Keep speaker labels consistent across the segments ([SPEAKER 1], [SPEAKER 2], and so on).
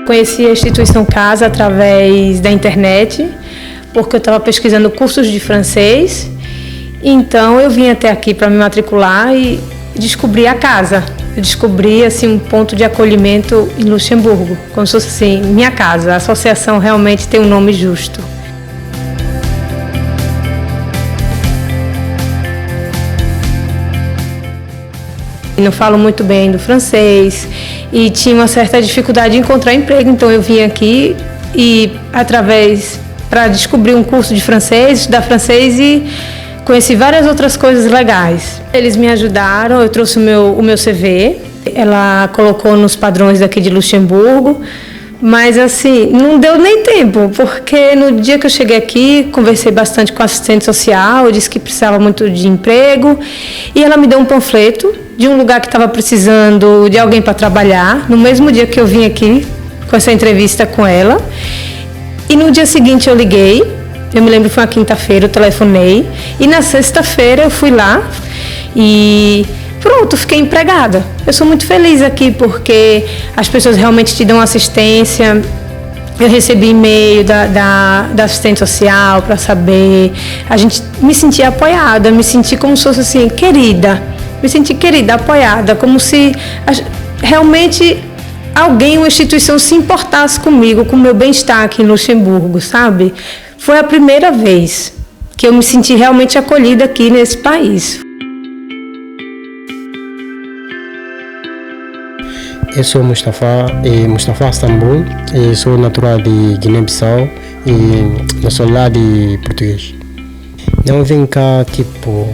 [SPEAKER 1] Conheci a instituição Casa através da internet, porque eu estava pesquisando cursos de francês. Então eu vim até aqui para me matricular e descobri a casa. Eu descobri assim, um ponto de acolhimento em Luxemburgo, como se fosse assim, minha casa. A associação realmente tem um nome justo. Não falo muito bem do francês e tinha uma certa dificuldade de encontrar emprego, então eu vim aqui e para descobrir um curso de francês, estudar francês e conheci várias outras coisas legais. Eles me ajudaram, eu trouxe o meu CV, ela colocou nos padrões daqui de Luxemburgo, mas assim, não deu nem tempo, porque no dia que eu cheguei aqui, conversei bastante com a assistente social, eu disse que precisava muito de emprego, e ela me deu um panfleto de um lugar que estava precisando de alguém para trabalhar, no mesmo dia que eu vim aqui, com essa entrevista com ela, e no dia seguinte eu liguei, eu me lembro que foi uma quinta-feira, eu telefonei, e na sexta-feira eu fui lá e pronto, fiquei empregada. Eu sou muito feliz aqui porque as pessoas realmente te dão assistência. Eu recebi e-mail da assistente social para saber. Me senti apoiada, me senti como se fosse assim, querida. Me senti querida, apoiada, como se realmente alguém, uma instituição se importasse comigo, com o meu bem-estar aqui em Luxemburgo, sabe? Foi a primeira vez que eu me senti realmente acolhida aqui nesse país.
[SPEAKER 2] Eu sou Mustafa Stambul, e sou natural de Guiné-Bissau e não sou lá de português. Não vim cá,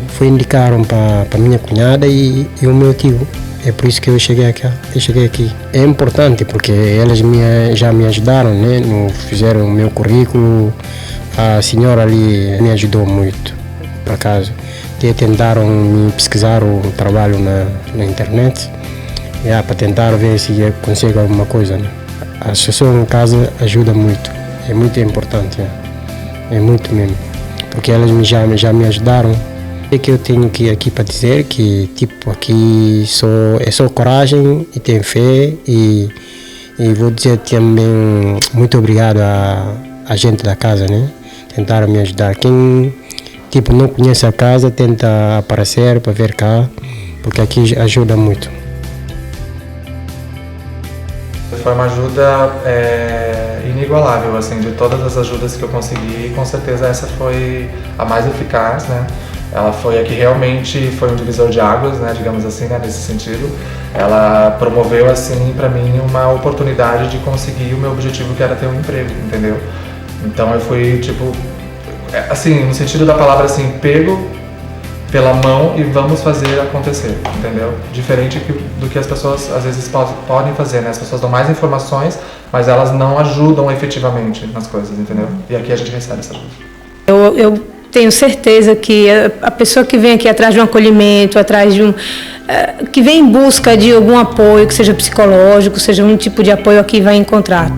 [SPEAKER 2] foi indicaram para minha cunhada e o meu tio. É por isso que eu cheguei aqui. É importante porque elas já me ajudaram, né? Fizeram o meu currículo. A senhora ali me ajudou muito, por acaso. Tentaram me pesquisar o trabalho na internet. Para tentar ver se consigo alguma coisa, né? A associação em casa ajuda muito, é muito importante, é muito mesmo, porque elas já me ajudaram. É que eu tenho aqui para dizer que aqui é só coragem e tem fé e vou dizer também muito obrigado a gente da casa, né? Tentaram me ajudar. Quem não conhece a casa tenta aparecer para ver cá, porque aqui ajuda muito.
[SPEAKER 3] Foi uma ajuda inigualável, assim, de todas as ajudas que eu consegui, com certeza essa foi a mais eficaz, né? Ela foi a que realmente foi um divisor de águas, né, digamos assim, né, nesse sentido. Ela promoveu, assim, para mim uma oportunidade de conseguir o meu objetivo, que era ter um emprego, entendeu? Então eu fui, assim, no sentido da palavra, assim, pego pela mão e vamos fazer acontecer, entendeu? Diferente do que as pessoas às vezes podem fazer, né? As pessoas dão mais informações, mas elas não ajudam efetivamente nas coisas, entendeu? E aqui a gente recebe essa ajuda.
[SPEAKER 1] Eu tenho certeza que a pessoa que vem aqui atrás de um acolhimento, atrás de que vem em busca de algum apoio, que seja psicológico, seja um tipo de apoio aqui, vai encontrar.